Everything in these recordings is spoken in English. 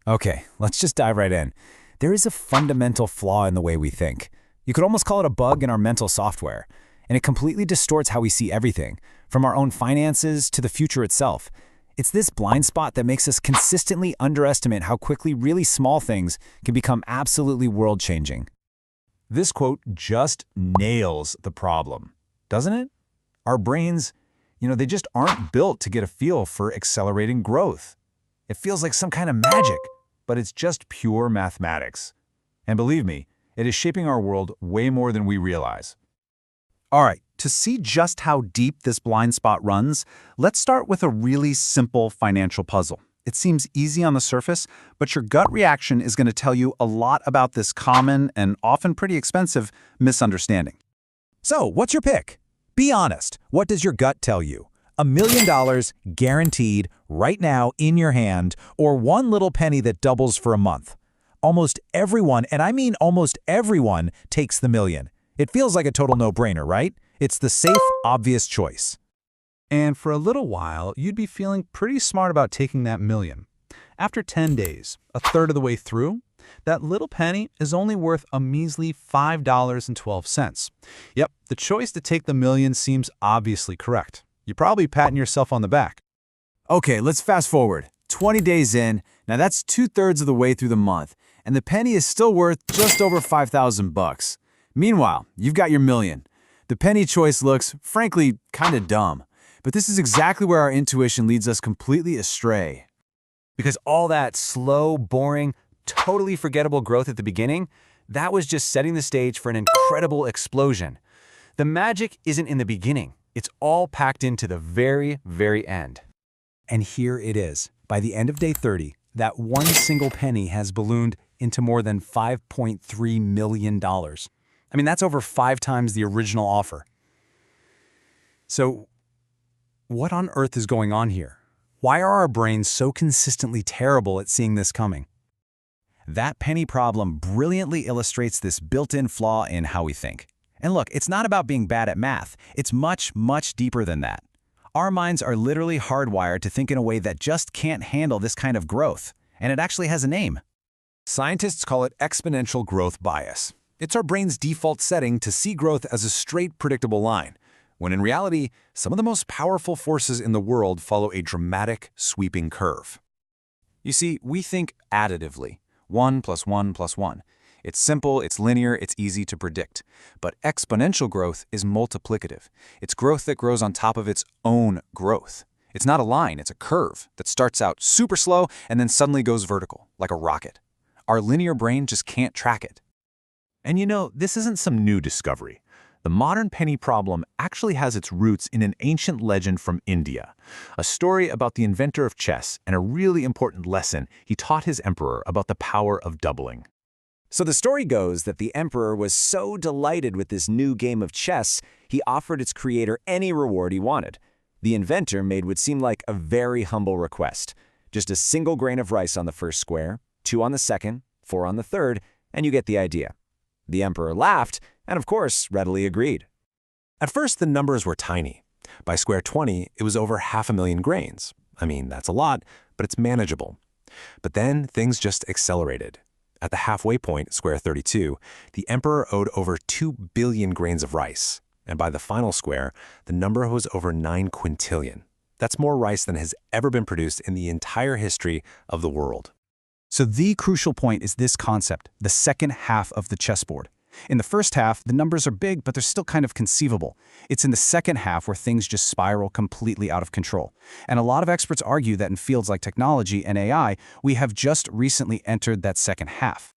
Okay, let's just dive right in. There is a fundamental flaw in the way we think. You could almost call it a bug in our mental software, and it completely distorts how we see everything, from our own finances to the future itself. It's this blind spot that makes us consistently underestimate how quickly really small things can become absolutely world-changing. This quote just nails the problem, doesn't it? Our brains, they just aren't built to get a feel for accelerating growth. It feels like some kind of magic, but it's just pure mathematics. And believe me, it is shaping our world way more than we realize. All right, to see just how deep this blind spot runs, let's start with a really simple financial puzzle. It seems easy on the surface, but your gut reaction is going to tell you a lot about this common and often pretty expensive misunderstanding. So, what's your pick? Be honest. What does your gut tell you? $1 million guaranteed right now in your hand, or one little penny that doubles for a month? Almost everyone, and I mean almost everyone, takes the million. It feels like a total no-brainer, right? It's the safe, obvious choice. And for a little while, you'd be feeling pretty smart about taking that million. After 10 days, a third of the way through, that little penny is only worth a measly $5.12. Yep, the choice to take the million seems obviously correct. You're probably patting yourself on the back. Okay, let's fast forward. 20 days in, now that's 2/3 of the way through the month, and the penny is still worth just over $5,000. Meanwhile, you've got your million. The penny choice looks, frankly, kind of dumb. But this is exactly where our intuition leads us completely astray. Because all that slow, boring, totally forgettable growth at the beginning, that was just setting the stage for an incredible explosion. The magic isn't in the beginning. It's all packed into the very, very end. And here it is. By the end of day 30, that one single penny has ballooned into more than $5.3 million. I mean, that's over 5 times the original offer. So, what on earth is going on here? Why are our brains so consistently terrible at seeing this coming? That penny problem brilliantly illustrates this built-in flaw in how we think. And look, it's not about being bad at math. It's much, much deeper than that. Our minds are literally hardwired to think in a way that just can't handle this kind of growth. And it actually has a name. Scientists call it exponential growth bias. It's our brain's default setting to see growth as a straight, predictable line, when in reality, some of the most powerful forces in the world follow a dramatic, sweeping curve. You see, we think additively, 1 + 1 + 1. It's simple, it's linear, it's easy to predict. But exponential growth is multiplicative. It's growth that grows on top of its own growth. It's not a line, it's a curve that starts out super slow and then suddenly goes vertical, like a rocket. Our linear brain just can't track it. And this isn't some new discovery. The modern penny problem actually has its roots in an ancient legend from India, a story about the inventor of chess and a really important lesson he taught his emperor about the power of doubling. So the story goes that the emperor was so delighted with this new game of chess, he offered its creator any reward he wanted. The inventor made what seemed like a very humble request. Just a single grain of rice on the first square, 2 on the second, 4 on the third, and you get the idea. The emperor laughed, and of course, readily agreed. At first, the numbers were tiny. By square 20, it was over 500,000 grains. I mean, that's a lot, but it's manageable. But then things just accelerated. At the halfway point, square 32, the emperor owed over 2 billion grains of rice. And by the final square, the number was over 9 quintillion. That's more rice than has ever been produced in the entire history of the world. So the crucial point is this concept, the second half of the chessboard. In the first half, the numbers are big, but they're still kind of conceivable. It's in the second half where things just spiral completely out of control. And a lot of experts argue that in fields like technology and AI, we have just recently entered that second half.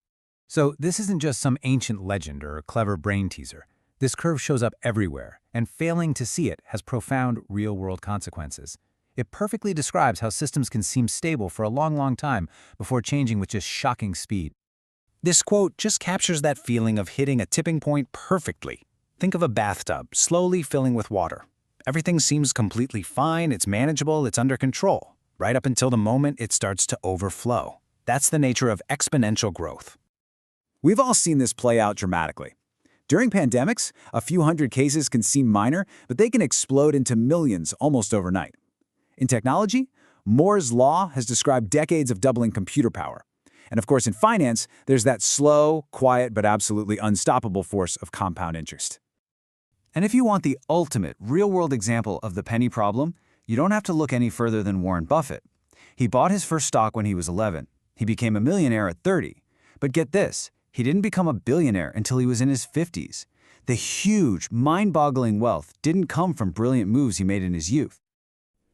So this isn't just some ancient legend or a clever brain teaser. This curve shows up everywhere, and failing to see it has profound real-world consequences. It perfectly describes how systems can seem stable for a long, long time before changing with just shocking speed. This quote just captures that feeling of hitting a tipping point perfectly. Think of a bathtub slowly filling with water. Everything seems completely fine, it's manageable, it's under control, right up until the moment it starts to overflow. That's the nature of exponential growth. We've all seen this play out dramatically. During pandemics, a few hundred cases can seem minor, but they can explode into millions almost overnight. In technology, Moore's law has described decades of doubling computer power. And of course, in finance, there's that slow, quiet, but absolutely unstoppable force of compound interest. And if you want the ultimate, real-world example of the penny problem, you don't have to look any further than Warren Buffett. He bought his first stock when he was 11. He became a millionaire at 30. But get this, he didn't become a billionaire until he was in his 50s. The huge, mind-boggling wealth didn't come from brilliant moves he made in his youth.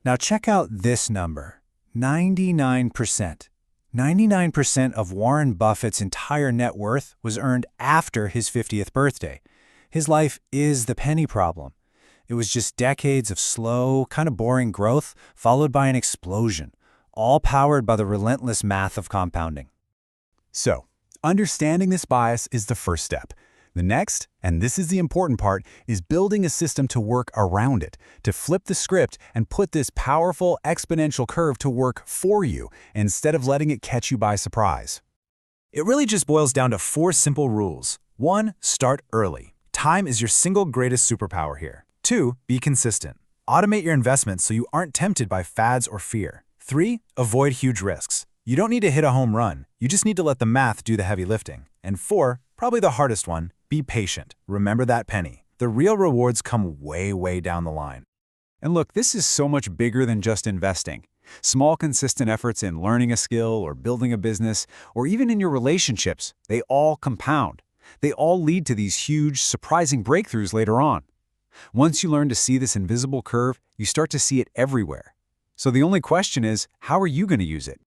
Now check out this number, 99%. 99% of Warren Buffett's entire net worth was earned after his 50th birthday. His life is the penny problem. It was just decades of slow, kind of boring growth, followed by an explosion, all powered by the relentless math of compounding. So, understanding this bias is the first step. The next, and this is the important part, is building a system to work around it, to flip the script and put this powerful exponential curve to work for you instead of letting it catch you by surprise. It really just boils down to 4 simple rules. 1. Start early. Time is your single greatest superpower here. 2. Be consistent. Automate your investments so you aren't tempted by fads or fear. 3. Avoid huge risks. You don't need to hit a home run. You just need to let the math do the heavy lifting. And 4, probably the hardest one, be patient. Remember that penny. The real rewards come way, way down the line. And look, this is so much bigger than just investing. Small, consistent efforts in learning a skill or building a business, or even in your relationships, they all compound. They all lead to these huge, surprising breakthroughs later on. Once you learn to see this invisible curve, you start to see it everywhere. So the only question is, how are you going to use it?